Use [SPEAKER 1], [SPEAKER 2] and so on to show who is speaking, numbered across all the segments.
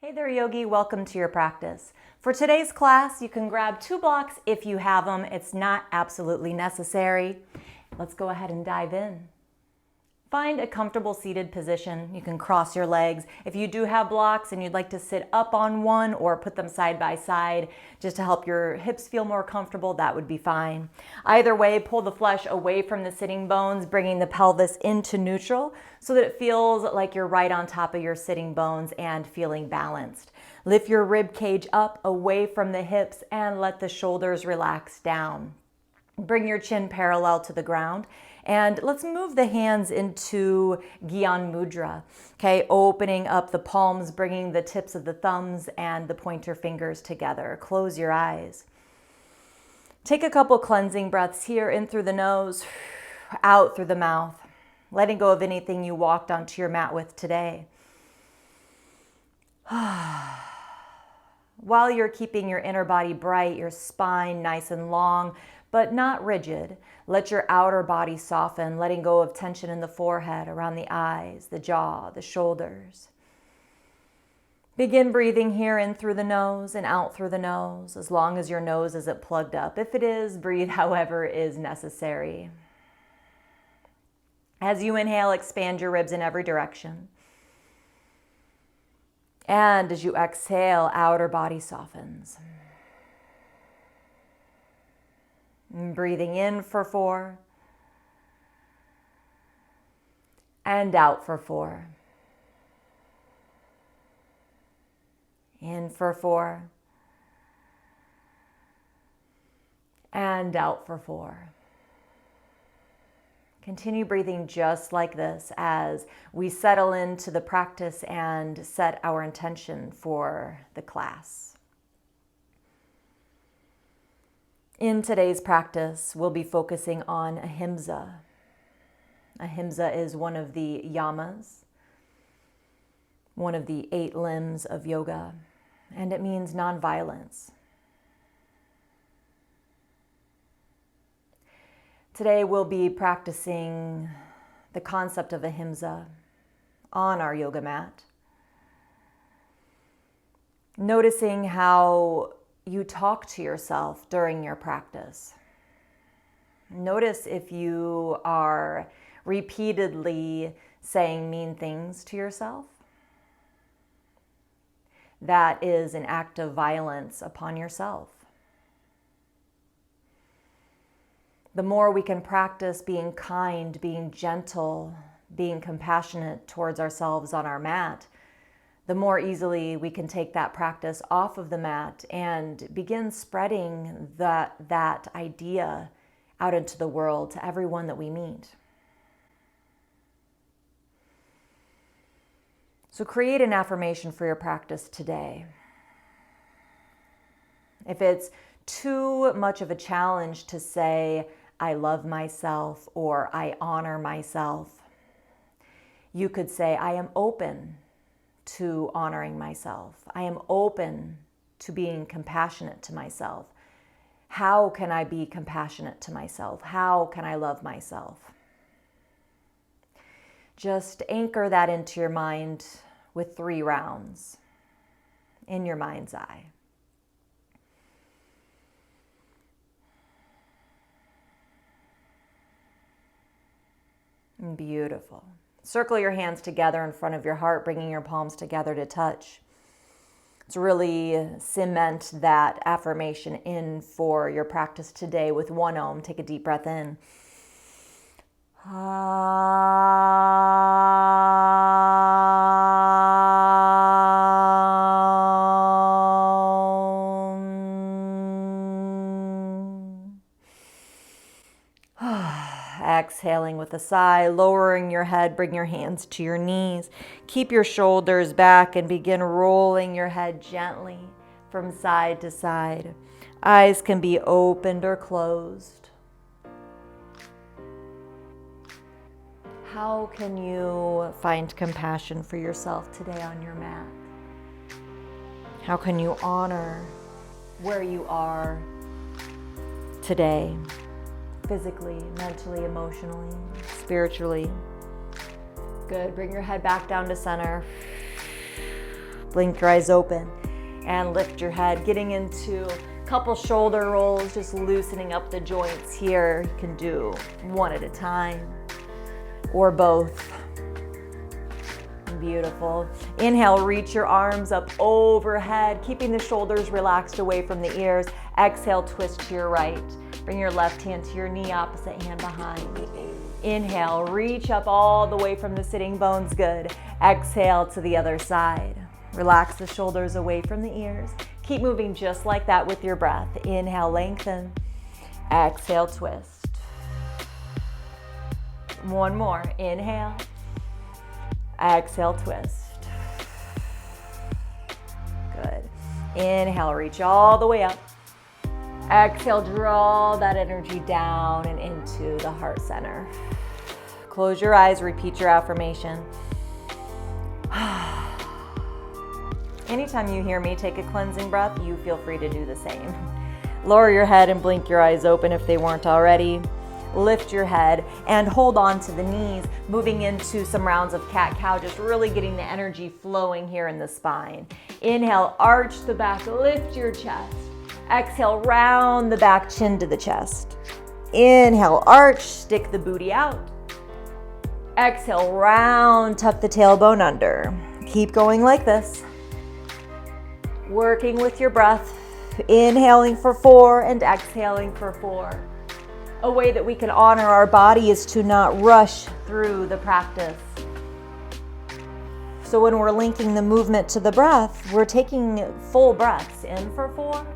[SPEAKER 1] Hey there, yogi. Welcome to your practice. For today's class, you can grab 2 blocks if you have them. It's not absolutely necessary. Let's go ahead and dive in. Find a comfortable seated position. You can cross your legs. If you do have blocks and you'd like to sit up on one or put them side by side just to help your hips feel more comfortable, that would be fine. Either way, pull the flesh away from the sitting bones, bringing the pelvis into neutral so that it feels like you're right on top of your sitting bones and feeling balanced. Lift your rib cage up away from the hips and let the shoulders relax down. Bring your chin parallel to the ground. And let's move the hands into Gyan Mudra, okay? Opening up the palms, bringing the tips of the thumbs and the pointer fingers together. Close your eyes. Take a couple cleansing breaths here, in through the nose, out through the mouth. Letting go of anything you walked onto your mat with today. While you're keeping your inner body bright, your spine nice and long, but not rigid, let your outer body soften, letting go of tension in the forehead, around the eyes, the jaw, the shoulders. Begin breathing here in through the nose and out through the nose, as long as your nose isn't plugged up. If it is, breathe however is necessary. As you inhale, expand your ribs in every direction. And as you exhale, outer body softens. Breathing in for 4 and out for 4. In for 4 and out for 4. Continue breathing just like this as we settle into the practice and set our intention for the class. In today's practice, we'll be focusing on Ahimsa. Ahimsa is one of the yamas, one of the 8 limbs of yoga, and it means nonviolence. Today we'll be practicing the concept of Ahimsa on our yoga mat, noticing how you talk to yourself during your practice. Notice if you are repeatedly saying mean things to yourself. That is an act of violence upon yourself. The more we can practice being kind, being gentle, being compassionate towards ourselves on our mat, the more easily we can take that practice off of the mat and begin spreading that idea out into the world to everyone that we meet. So create an affirmation for your practice today. If it's too much of a challenge to say, I love myself or I honor myself, you could say, I am open to honoring myself. I am open to being compassionate to myself. How can I be compassionate to myself? How can I love myself? Just anchor that into your mind with 3 rounds in your mind's eye. Beautiful. Circle your hands together in front of your heart, bringing your palms together to touch. Let's really cement that affirmation in for your practice today with 1 Om. Take a deep breath in. Exhaling with a sigh, lowering your head, bring your hands to your knees. Keep your shoulders back and begin rolling your head gently from side to side. Eyes can be opened or closed. How can you find compassion for yourself today on your mat? How can you honor where you are today? Physically, mentally, emotionally, spiritually. Good. Bring your head back down to center. Blink your eyes open and lift your head, getting into a couple shoulder rolls, just loosening up the joints here. You can do one at a time or both. Beautiful. Inhale, reach your arms up overhead, keeping the shoulders relaxed away from the ears. Exhale, twist to your right. Bring your left hand to your knee, opposite hand behind. Inhale, reach up all the way from the sitting bones, good. Exhale to the other side. Relax the shoulders away from the ears. Keep moving just like that with your breath. Inhale, lengthen. Exhale, twist. One more. Inhale. Exhale, twist. Good. Inhale, reach all the way up. Exhale, draw that energy down and into the heart center. Close your eyes, repeat your affirmation. Anytime you hear me take a cleansing breath, you feel free to do the same. Lower your head and blink your eyes open if they weren't already. Lift your head and hold on to the knees, moving into some rounds of cat-cow, just really getting the energy flowing here in the spine. Inhale, arch the back, lift your chest. Exhale, round the back, chin to the chest. Inhale, arch, stick the booty out. Exhale, round, tuck the tailbone under. Keep going like this. Working with your breath, inhaling for 4 and exhaling for 4. A way that we can honor our body is to not rush through the practice. So when we're linking the movement to the breath, we're taking full breaths in for 4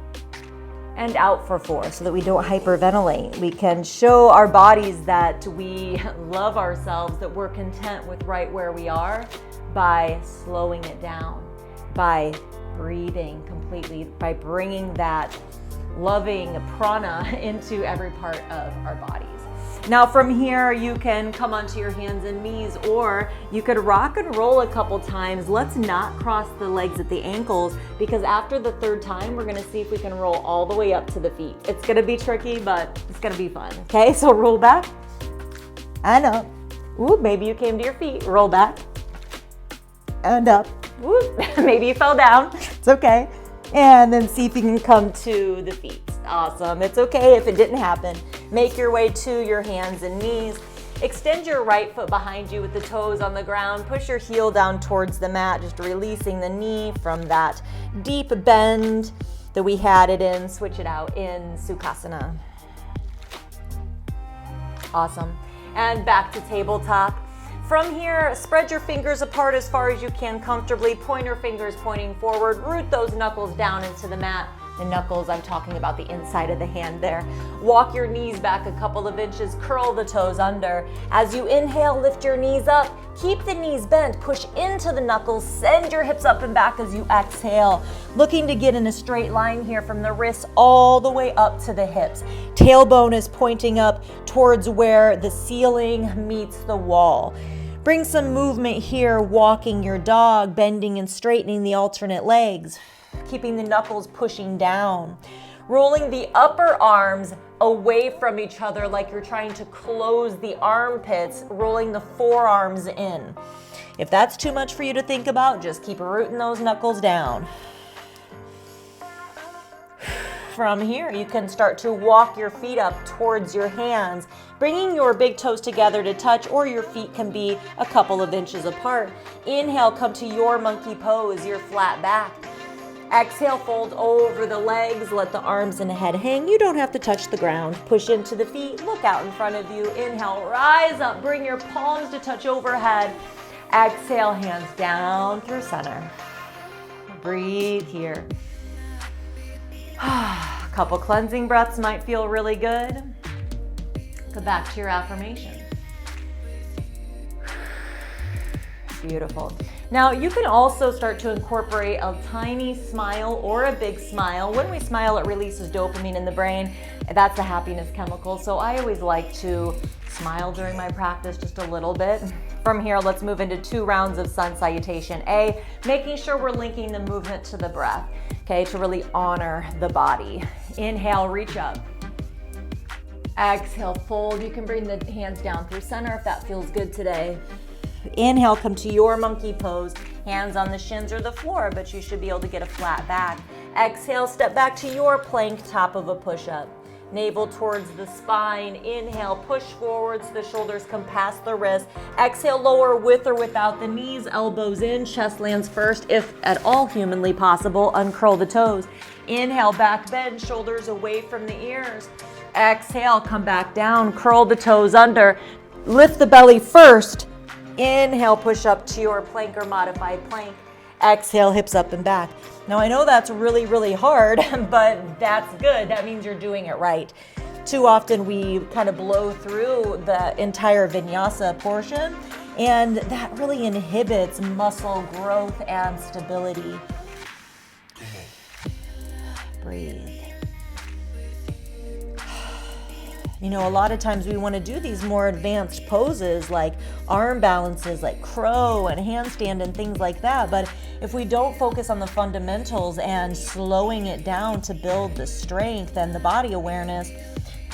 [SPEAKER 1] and out for 4 so that we don't hyperventilate. We can show our bodies that we love ourselves, that we're content with right where we are by slowing it down, by breathing completely, by bringing that loving prana into every part of our bodies. Now from here, you can come onto your hands and knees, or you could rock and roll a couple times. Let's not cross the legs at the ankles, because after the 3rd time, we're gonna see if we can roll all the way up to the feet. It's gonna be tricky, but it's gonna be fun. Okay, so roll back and up. Ooh, maybe you came to your feet. Roll back and up. Ooh, maybe you fell down. It's okay. And then see if you can come to the feet. Awesome. It's okay if it didn't happen. Make your way to your hands and knees. Extend your right foot behind you with the toes on the ground. Push your heel down towards the mat, just releasing the knee from that deep bend that we had it in. Switch it out in Sukhasana. Awesome. And back to tabletop. From here, spread your fingers apart as far as you can comfortably. Pointer fingers pointing forward. Root those knuckles down into the mat. The knuckles, I'm talking about the inside of the hand there. Walk your knees back a couple of inches. Curl the toes under. As you inhale, lift your knees up. Keep the knees bent. Push into the knuckles. Send your hips up and back as you exhale. Looking to get in a straight line here from the wrists all the way up to the hips. Tailbone is pointing up towards where the ceiling meets the wall. Bring some movement here, walking your dog, bending and straightening the alternate legs, keeping the knuckles pushing down. Rolling the upper arms away from each other like you're trying to close the armpits, rolling the forearms in. If that's too much for you to think about, just keep rooting those knuckles down. From here, you can start to walk your feet up towards your hands, bringing your big toes together to touch, or your feet can be a couple of inches apart. Inhale, come to your monkey pose, your flat back. Exhale, fold over the legs, let the arms and head hang. You don't have to touch the ground. Push into the feet, look out in front of you. Inhale, rise up, bring your palms to touch overhead. Exhale, hands down through center. Breathe here. A couple cleansing breaths might feel really good. Go back to your affirmation. Beautiful. Now you can also start to incorporate a tiny smile or a big smile. When we smile, it releases dopamine in the brain. That's a happiness chemical. So I always like to smile during my practice just a little bit. From here, let's move into 2 rounds of sun salutation. Making sure we're linking the movement to the breath, okay, to really honor the body. Inhale, reach up. Exhale, fold. You can bring the hands down through center if that feels good today. Inhale, come to your monkey pose. Hands on the shins or the floor, but you should be able to get a flat back. Exhale, step back to your plank, top of a push-up. Navel towards the spine. Inhale, push forwards, the shoulders come past the wrist. Exhale, lower with or without the knees, elbows in, chest lands first. If at all humanly possible, uncurl the toes. Inhale, back bend, shoulders away from the ears. Exhale, come back down, curl the toes under. Lift the belly first. Inhale, push up to your plank or modified plank. Exhale, hips up and back. Now I know that's really, really hard, but that's good. That means you're doing it right. Too often we kind of blow through the entire vinyasa portion, and that really inhibits muscle growth and stability. Breathe. You know, a lot of times we want to do these more advanced poses like arm balances, like crow and handstand and things like that. But if we don't focus on the fundamentals and slowing it down to build the strength and the body awareness,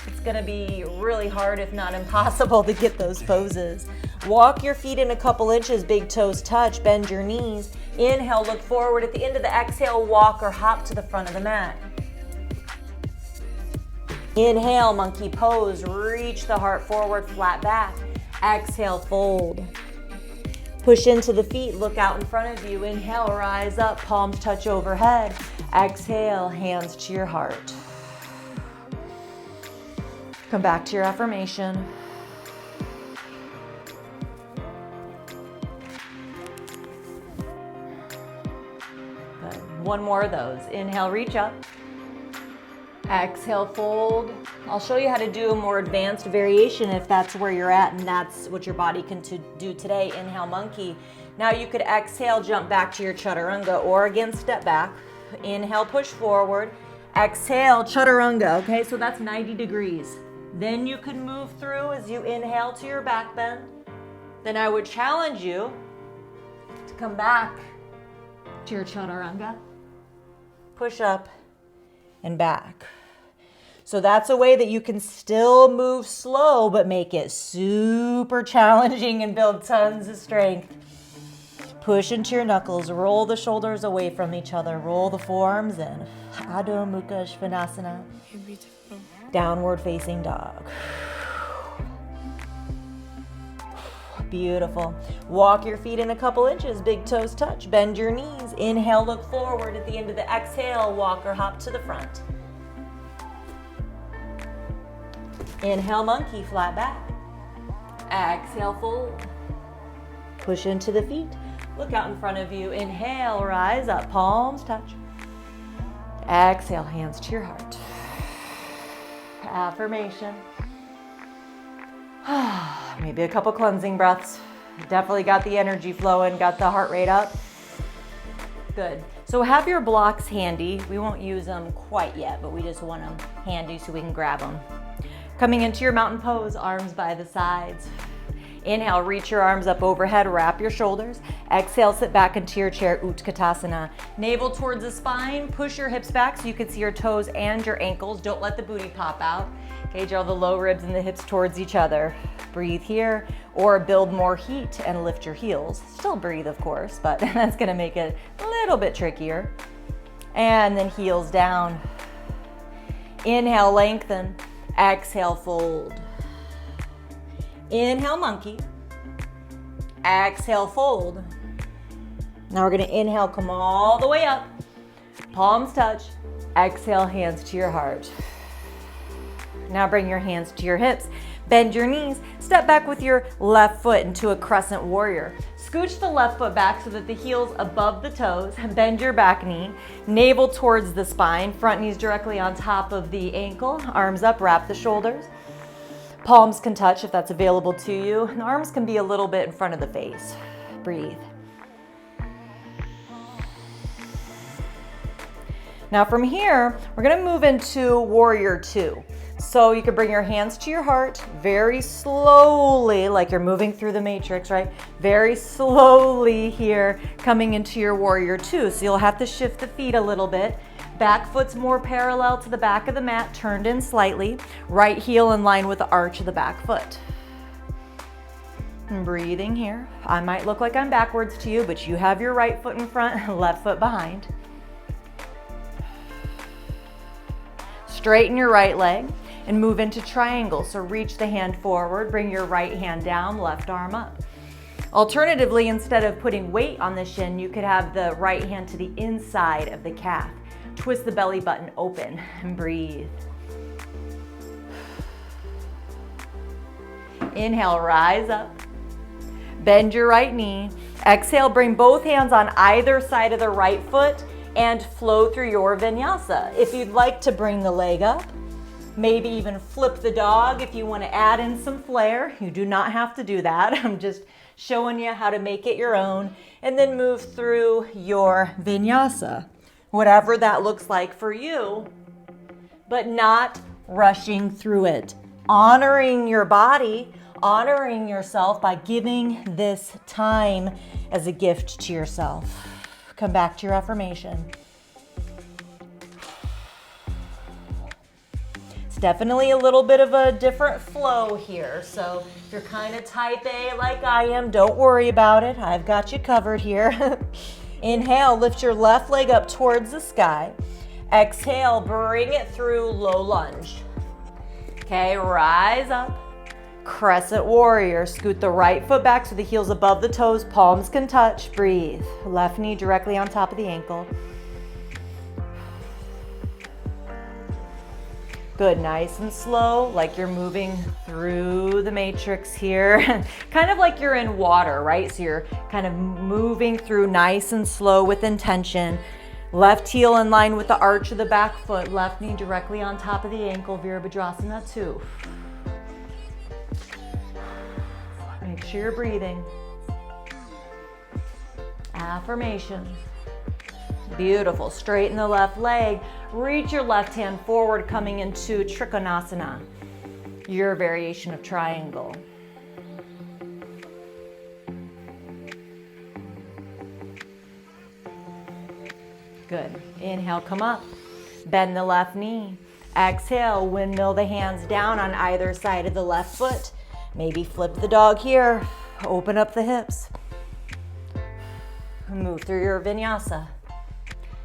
[SPEAKER 1] it's going to be really hard, if not impossible, to get those poses. Walk your feet in a couple inches, big toes touch, bend your knees. Inhale, look forward. At the end of the exhale, walk or hop to the front of the mat. Inhale, monkey pose, reach the heart forward, flat back. Exhale, fold. Push into the feet, look out in front of you. Inhale, rise up, palms touch overhead. Exhale, hands to your heart. Come back to your affirmation. Good. One more of those. Inhale, reach up. Exhale, fold. I'll show you how to do a more advanced variation if that's where you're at and that's what your body can do today. Inhale, monkey. Now you could exhale, jump back to your chaturanga, or again, step back. Inhale, push forward. Exhale, chaturanga. Okay, so that's 90 degrees. Then you can move through as you inhale to your back bend. Then I would challenge you to come back to your chaturanga. Push up and back. So that's a way that you can still move slow, but make it super challenging and build tons of strength. Push into your knuckles, roll the shoulders away from each other, roll the forearms in. Adho Mukha Svanasana. Downward facing dog. Beautiful. Walk your feet in a couple inches, big toes touch, bend your knees. Inhale, look forward. At the end of the exhale, walk or hop to the front. Inhale, monkey, flat back. Exhale, fold. Push into the feet. Look out in front of you. Inhale, rise up, palms touch. Exhale, hands to your heart. Affirmation. Maybe a couple cleansing breaths. Definitely got the energy flowing, got the heart rate up. Good. So have your blocks handy. We won't use them quite yet, but we just want them handy so we can grab them. Coming into your mountain pose, arms by the sides. Inhale, reach your arms up overhead, wrap your shoulders. Exhale, sit back into your chair, Utkatasana. Navel towards the spine, push your hips back so you can see your toes and your ankles. Don't let the booty pop out. Okay, draw the low ribs and the hips towards each other. Breathe here, or build more heat and lift your heels. Still breathe, of course, but that's gonna make it a little bit trickier. And then heels down. Inhale, lengthen. Exhale, fold. Inhale, monkey. Exhale, fold. Now we're gonna inhale, come all the way up. Palms touch. Exhale, hands to your heart. Now bring your hands to your hips. Bend your knees. Step back with your left foot into a crescent warrior. Scooch the left foot back so that the heel's above the toes. Bend your back knee. Navel towards the spine. Front knees directly on top of the ankle. Arms up, wrap the shoulders. Palms can touch if that's available to you. And arms can be a little bit in front of the face. Breathe. Now from here, we're gonna move into warrior two. So you can bring your hands to your heart very slowly, like you're moving through the matrix, right? Very slowly here, coming into your warrior two. So you'll have to shift the feet a little bit. Back foot's more parallel to the back of the mat, turned in slightly. Right heel in line with the arch of the back foot. And breathing here. I might look like I'm backwards to you, but you have your right foot in front, left foot behind. Straighten your right leg and move into triangle. So reach the hand forward, bring your right hand down, left arm up. Alternatively, instead of putting weight on the shin, you could have the right hand to the inside of the calf. Twist the belly button open and breathe. Inhale, rise up. Bend your right knee. Exhale, bring both hands on either side of the right foot and flow through your vinyasa. If you'd like to bring the leg up, maybe even flip the dog if you want to add in some flair. You do not have to do that. I'm just showing you how to make it your own. And then move through your vinyasa, whatever that looks like for you, but not rushing through it. Honoring your body, honoring yourself by giving this time as a gift to yourself. Come back to your affirmation. It's definitely a little bit of a different flow here. So if you're kind of type A like I am, don't worry about it. I've got you covered here. Inhale, lift your left leg up towards the sky. Exhale, bring it through low lunge. Okay, rise up. Crescent warrior. Scoot the right foot back so the heel's above the toes. Palms can touch. Breathe. Left knee directly on top of the ankle. Good, nice and slow, like you're moving through the matrix here. Kind of like you're in water, right? So you're kind of moving through nice and slow with intention. Left heel in line with the arch of the back foot. Left knee directly on top of the ankle. Virabhadrasana 2. Make sure you're breathing. Affirmation. Beautiful. Straighten the left leg. Reach your left hand forward, coming into Trikonasana, your variation of triangle. Good. Inhale, come up. Bend the left knee. Exhale, windmill the hands down on either side of the left foot. Maybe flip the dog here. Open up the hips. Move through your vinyasa.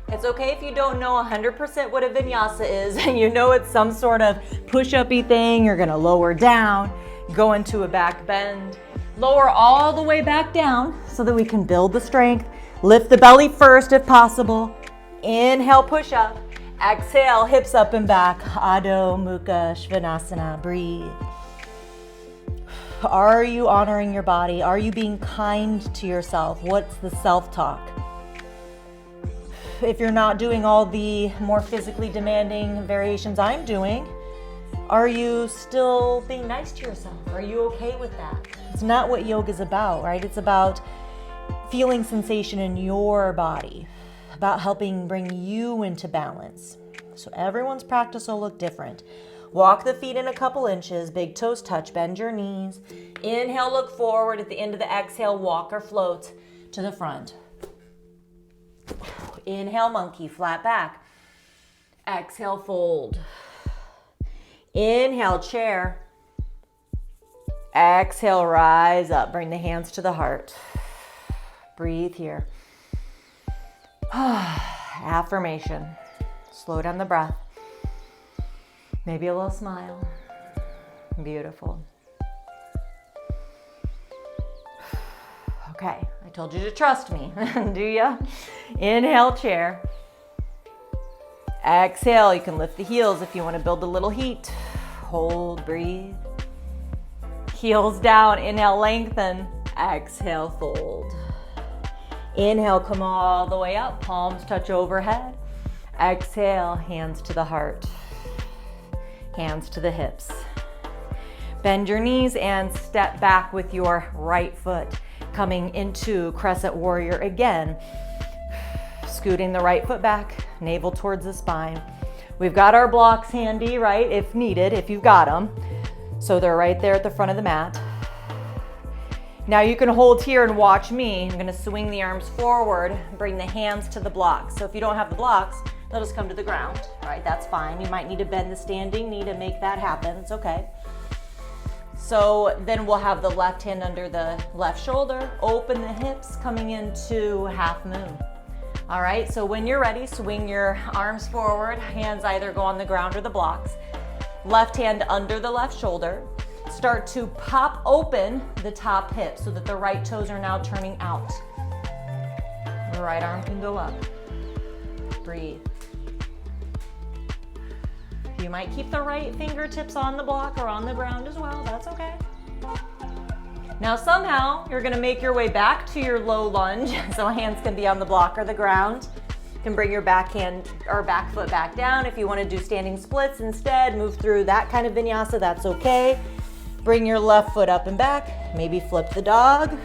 [SPEAKER 1] It's okay if you don't know 100% what a vinyasa is and you know it's some sort of push-up-y thing. You're gonna lower down, go into a back bend, lower all the way back down so that we can build the strength. Lift the belly first if possible. Inhale, push up. Exhale, hips up and back. Adho Mukha Svanasana. Breathe. Are you honoring your body? Are you being kind to yourself? What's the self-talk? If you're not doing all the more physically demanding variations I'm doing, are you still being nice to yourself? Are you okay with that? It's not what yoga is about, right? It's about feeling sensation in your body, about helping bring you into balance. So everyone's practice will look different. Walk the feet in a couple inches, big toes touch, bend your knees. Inhale, look forward. At the end of the exhale, walk or float to the front. Inhale, monkey, flat back. Exhale, fold. Inhale, chair. Exhale, rise up. Bring the hands to the heart. Breathe here. Affirmation. Slow down the breath. Maybe a little smile. Beautiful. Okay, I told you to trust me. Do ya? Inhale, chair. Exhale, you can lift the heels if you want to build a little heat. Hold, breathe. Heels down, inhale, lengthen. Exhale, fold. Inhale, come all the way up. Palms touch overhead. Exhale, hands to the heart. Hands to the hips. Bend your knees and step back with your right foot. Coming into crescent warrior again. Scooting the right foot back, navel towards the spine. We've got our blocks handy, right, if needed, if you've got them. So they're right there at the front of the mat. Now you can hold here and watch me. I'm gonna swing the arms forward, bring the hands to the blocks. So if you don't have the blocks, they'll just come to the ground, right? That's fine. You might need to bend the standing knee to make that happen. It's okay. So then we'll have the left hand under the left shoulder, open the hips, coming into half moon. All right, so when you're ready, swing your arms forward, hands either go on the ground or the blocks. Left hand under the left shoulder. Start to pop open the top hip so that the right toes are now turning out. The right arm can go up. Breathe. You might keep the right fingertips on the block or on the ground as well, that's okay. Now somehow you're gonna make your way back to your low lunge, so hands can be on the block or the ground. You can bring your back hand or back foot back down. If you wanna do standing splits instead, move through that kind of vinyasa, that's okay. Bring your left foot up and back, maybe flip the dog.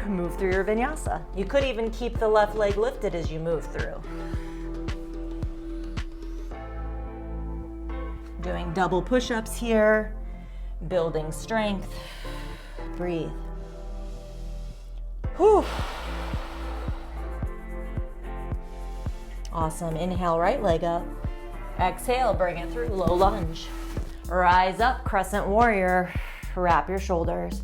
[SPEAKER 1] Move through your vinyasa. You could even keep the left leg lifted as you move through. Doing double push-ups here, building strength. Breathe. Whew. Awesome. Inhale, right leg up. Exhale, bring it through, low lunge. Rise up, crescent warrior. Wrap your shoulders.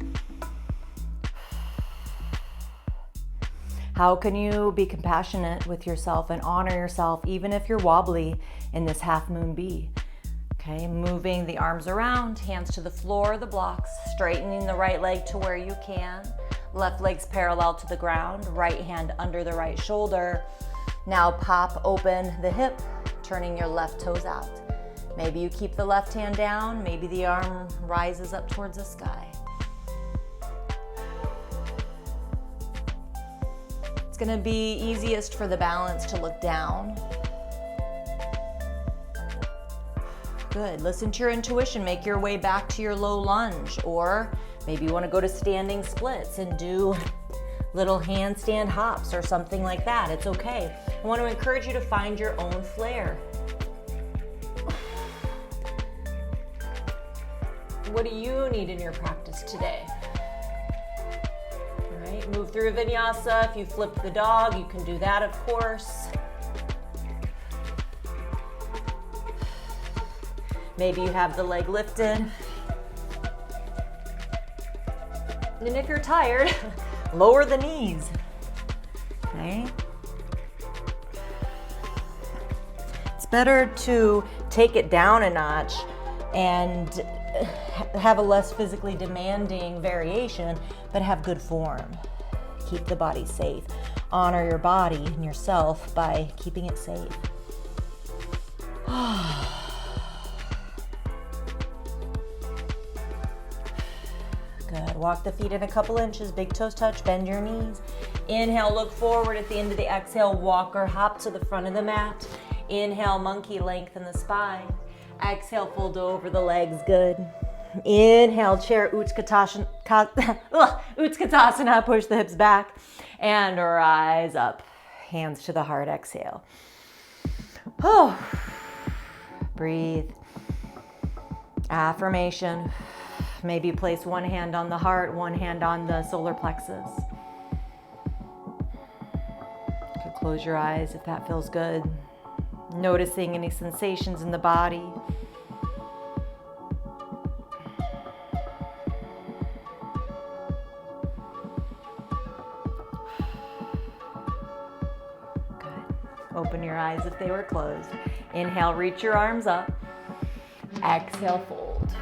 [SPEAKER 1] How can you be compassionate with yourself and honor yourself even if you're wobbly in this half moon B? Okay, moving the arms around, hands to the floor, the blocks, straightening the right leg to where you can. Left leg's parallel to the ground, right hand under the right shoulder. Now pop open the hip, turning your left toes out. Maybe you keep the left hand down, maybe the arm rises up towards the sky. It's gonna be easiest for the balance to look down. Good, listen to your intuition, make your way back to your low lunge, or maybe you wanna go to standing splits and do little handstand hops or something like that, it's okay. I wanna encourage you to find your own flair. What do you need in your practice today? All right, move through a vinyasa. If you flip the dog, you can do that, of course. Maybe you have the leg lifted. And if you're tired, lower the knees. Okay? It's better to take it down a notch and have a less physically demanding variation, but have good form. Keep the body safe. Honor your body and yourself by keeping it safe. Good. Walk the feet in a couple inches, big toes touch, bend your knees. Inhale, look forward. At the end of the exhale, walk or hop to the front of the mat. Inhale, monkey, lengthen the spine. Exhale, fold over the legs, good. Inhale, chair, Utkatasana, push the hips back. And rise up, hands to the heart, exhale. Oh, breathe. Affirmation. Maybe place one hand on the heart, one hand on the solar plexus. You could close your eyes if that feels good. Noticing any sensations in the body. Good. Open your eyes if they were closed. Inhale, reach your arms up. Exhale, fold.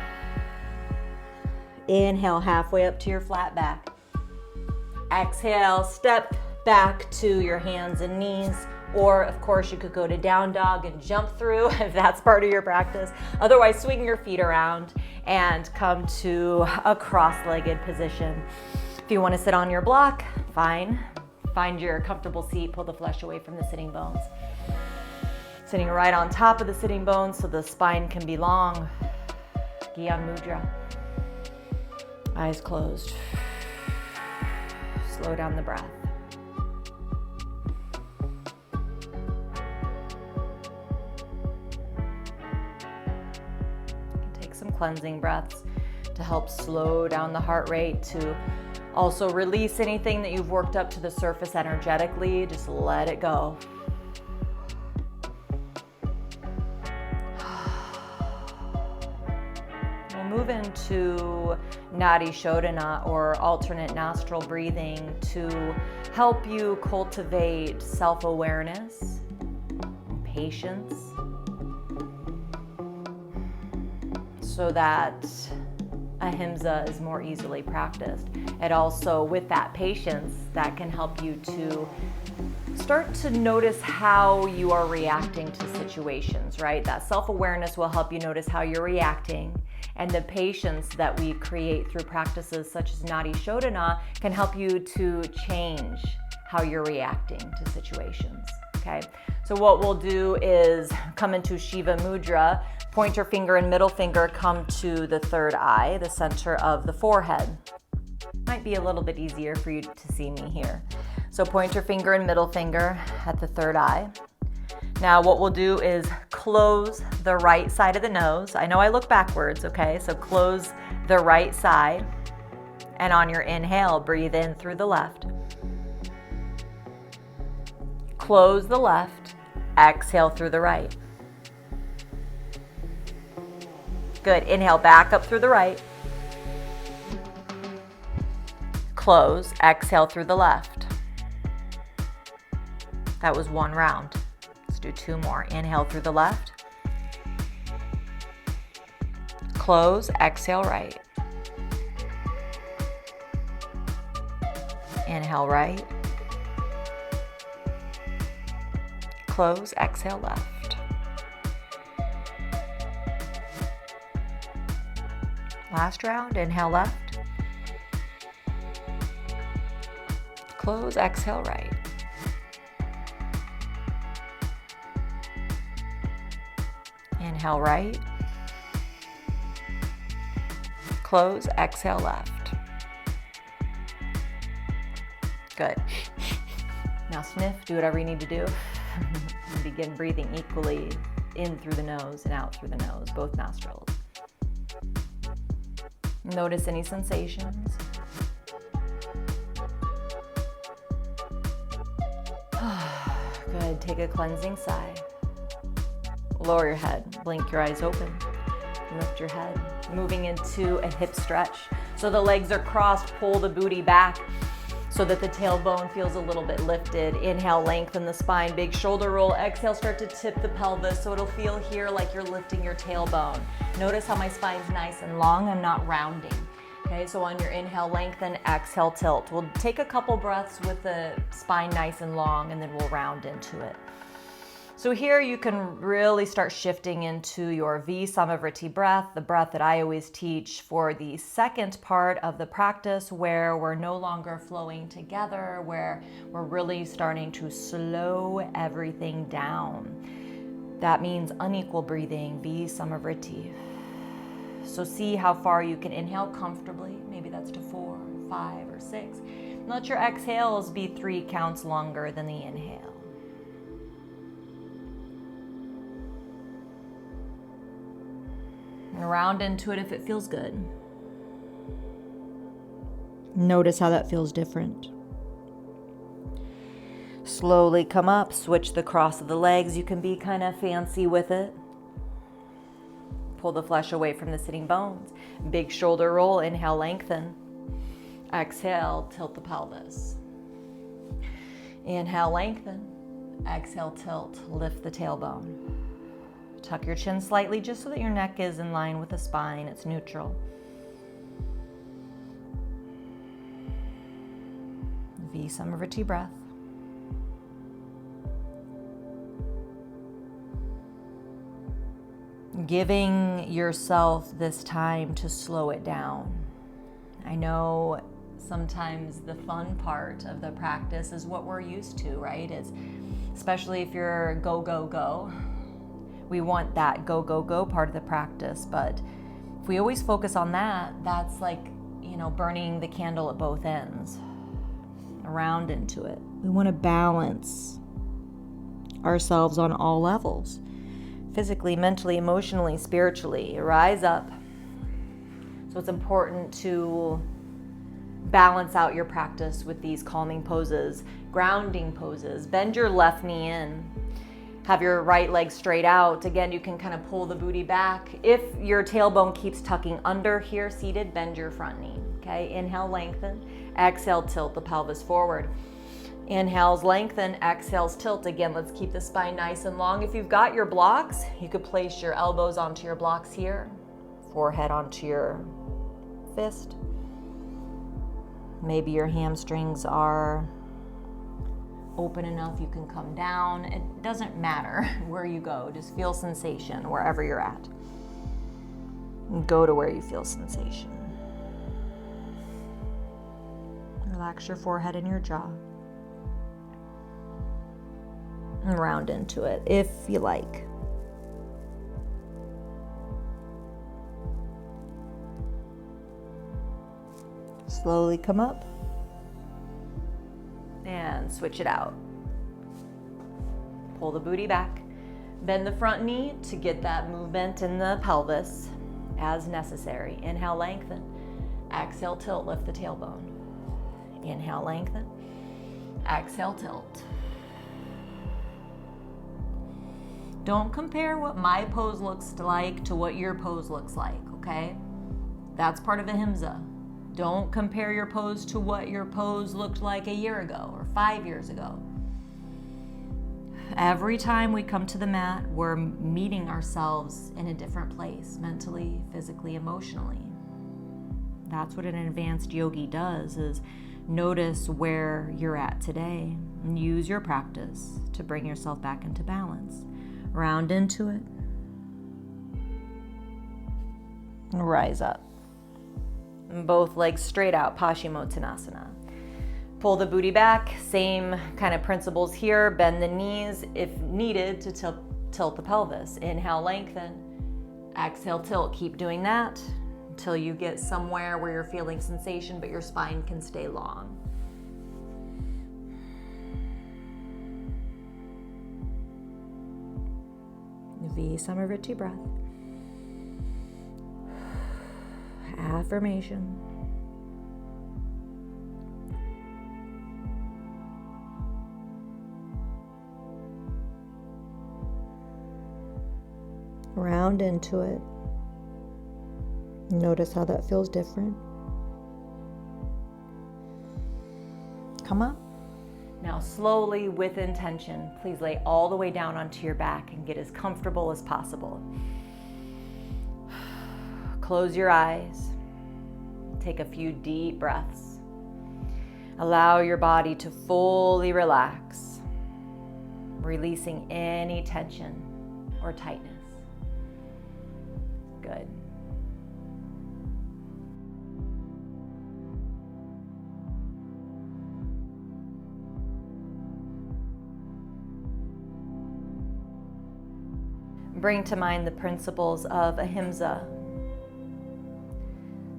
[SPEAKER 1] Inhale, halfway up to your flat back. Exhale, step back to your hands and knees. Or, of course, you could go to down dog and jump through if that's part of your practice. Otherwise, swing your feet around and come to a cross-legged position. If you want to sit on your block, fine. Find your comfortable seat, pull the flesh away from the sitting bones. Sitting right on top of the sitting bones so the spine can be long. Gyan Mudra. Eyes closed. Slow down the breath. Take some cleansing breaths to help slow down the heart rate, to also release anything that you've worked up to the surface energetically. Just let it go. we'll move into Nadi Shodhana, or alternate nostril breathing, to help you cultivate self-awareness, patience, so that Ahimsa is more easily practiced. And also with that patience, that can help you to start to notice how you are reacting to situations, right? That self-awareness will help you notice how you're reacting. And the patience that we create through practices such as Nadi Shodhana can help you to change how you're reacting to situations, okay? So what we'll do is come into Shiva Mudra, pointer finger and middle finger come to the third eye, the center of the forehead. Might be a little bit easier for you to see me here. So pointer finger and middle finger at the third eye. Now what we'll do is close the right side of the nose. I know I look backwards, okay? So close the right side. And on your inhale, breathe in through the left. Close the left, exhale through the right. Good, inhale back up through the right. Close, exhale through the left. That was one round. Let's do two more. Inhale through the left. Close, exhale right. Inhale right. Close, exhale left. Last round, inhale left. Close, exhale right. Inhale right. Close, exhale left. Good. Now sniff, do whatever you need to do. And begin breathing equally in through the nose and out through the nose, both nostrils. Notice any sensations. Good, take a cleansing sigh. Lower your head, blink your eyes open, lift your head. Moving into a hip stretch. So the legs are crossed, pull the booty back so that the tailbone feels a little bit lifted. Inhale, lengthen the spine, big shoulder roll. Exhale, start to tip the pelvis so it'll feel here like you're lifting your tailbone. Notice how my spine's nice and long, I'm not rounding. Okay, so on your inhale, lengthen, exhale, tilt. We'll take a couple breaths with the spine nice and long, and then we'll round into it. So here you can really start shifting into your V Samavriti breath, the breath that I always teach for the second part of the practice, where we're no longer flowing together, where we're really starting to slow everything down. That means unequal breathing, V Samavriti. So see how far you can inhale comfortably. Maybe that's to 4, 5, or 6. Let your exhales be 3 counts longer than the inhale. And round into it if it feels good. Notice how that feels different. Slowly come up, switch the cross of the legs. You can be kind of fancy with it. Pull the flesh away from the sitting bones. Big shoulder roll, inhale, lengthen. Exhale, tilt the pelvis. Inhale, lengthen. Exhale, tilt, lift the tailbone. Tuck your chin slightly just so that your neck is in line with the spine. It's neutral. V Samavriti breath. Giving yourself this time to slow it down. I know sometimes the fun part of the practice is what we're used to, right? It's especially if you're go, go, go. We want that go, go, go part of the practice, but if we always focus on that, that's like, burning the candle at both ends, around into it. We want to balance ourselves on all levels, physically, mentally, emotionally, spiritually. Rise up. So it's important to balance out your practice with these calming poses, grounding poses. Bend your left knee in. Have your right leg straight out. Again, you can kind of pull the booty back. If your tailbone keeps tucking under here, seated, bend your front knee. Okay, inhale, lengthen. Exhale, tilt the pelvis forward. Inhales, lengthen. Exhales, tilt. Again, let's keep the spine nice and long. If you've got your blocks, you could place your elbows onto your blocks here. Forehead onto your fist. Maybe your hamstrings are open enough you can come down. It doesn't matter where you go. Just feel sensation wherever you're at. Go to where you feel sensation. Relax your forehead and your jaw. And round into it if you like. Slowly come up and switch it out. Pull the booty back. Bend the front knee to get that movement in the pelvis as necessary. Inhale, lengthen. Exhale, tilt, lift the tailbone. Inhale, lengthen. Exhale, tilt. Don't compare what my pose looks like to what your pose looks like, okay? That's part of Ahimsa. Don't compare your pose to what your pose looked like a year ago or 5 years ago. Every time we come to the mat, we're meeting ourselves in a different place, mentally, physically, emotionally. That's what an advanced yogi does, is notice where you're at today and use your practice to bring yourself back into balance. Round into it. And rise up. Both legs straight out, Paschimottanasana. Pull the booty back, same kind of principles here. Bend the knees if needed to tilt the pelvis. Inhale, lengthen. Exhale, tilt. Keep doing that until you get somewhere where you're feeling sensation, but your spine can stay long. V Samavritti breath. Affirmation. Round into it. Notice how that feels different. Come up. Now slowly, with intention, please lay all the way down onto your back and get as comfortable as possible. Close your eyes. Take a few deep breaths. Allow your body to fully relax, releasing any tension or tightness. Good. Bring to mind the principles of Ahimsa.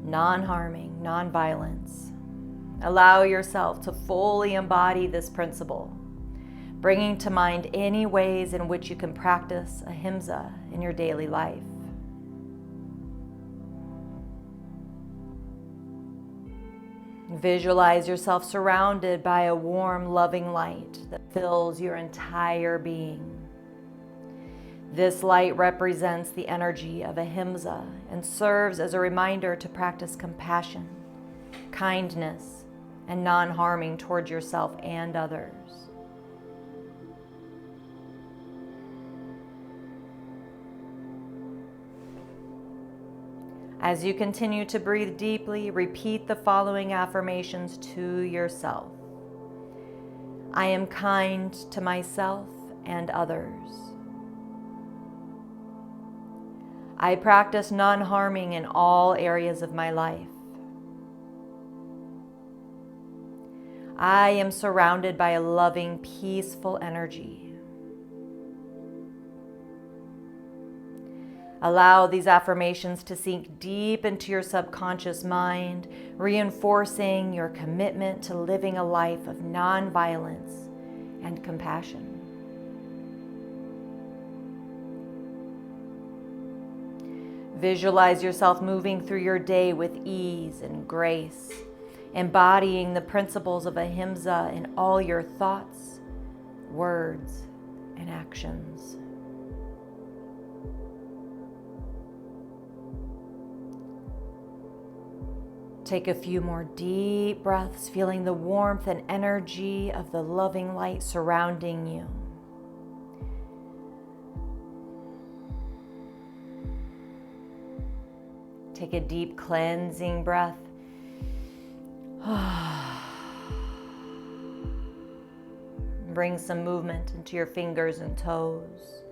[SPEAKER 1] Non-harming, non-violence. Allow yourself to fully embody this principle, bringing to mind any ways in which you can practice Ahimsa in your daily life. Visualize yourself surrounded by a warm, loving light that fills your entire being. This light represents the energy of Ahimsa and serves as a reminder to practice compassion, kindness, and non-harming towards yourself and others. As you continue to breathe deeply, repeat the following affirmations to yourself. I am kind to myself and others. I practice non-harming in all areas of my life. I am surrounded by a loving, peaceful energy. Allow these affirmations to sink deep into your subconscious mind, reinforcing your commitment to living a life of non-violence and compassion. Visualize yourself moving through your day with ease and grace, embodying the principles of Ahimsa in all your thoughts, words, and actions. Take a few more deep breaths, feeling the warmth and energy of the loving light surrounding you. Take a deep cleansing breath. Bring some movement into your fingers and toes,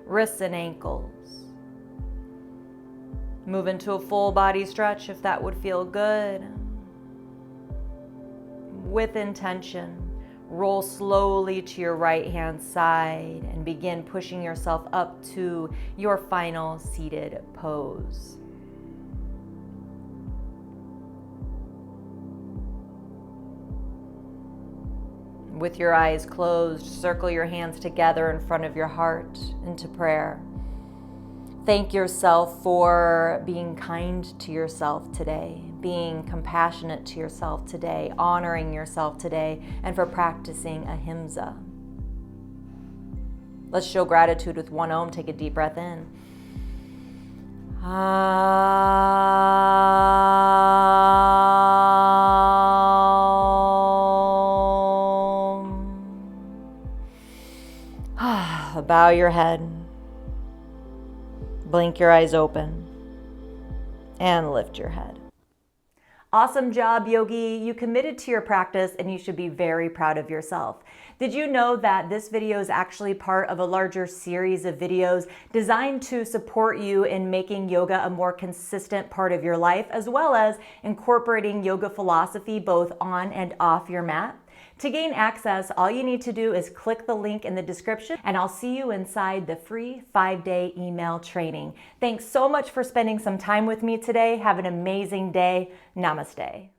[SPEAKER 1] wrists and ankles. Move into a full body stretch if that would feel good. With intention, roll slowly to your right hand side and begin pushing yourself up to your final seated pose. With your eyes closed, circle your hands together in front of your heart into prayer. Thank yourself for being kind to yourself today, being compassionate to yourself today, honoring yourself today, and for practicing Ahimsa. Let's show gratitude with one Om. Take a deep breath in. Bow your head. Blink your eyes open and lift your head. Awesome job, yogi. You committed to your practice and you should be very proud of yourself. Did you know that this video is actually part of a larger series of videos designed to support you in making yoga a more consistent part of your life, as well as incorporating yoga philosophy both on and off your mat? To gain access, all you need to do is click the link in the description and I'll see you inside the free 5-day email training. Thanks so much for spending some time with me today. Have an amazing day. Namaste.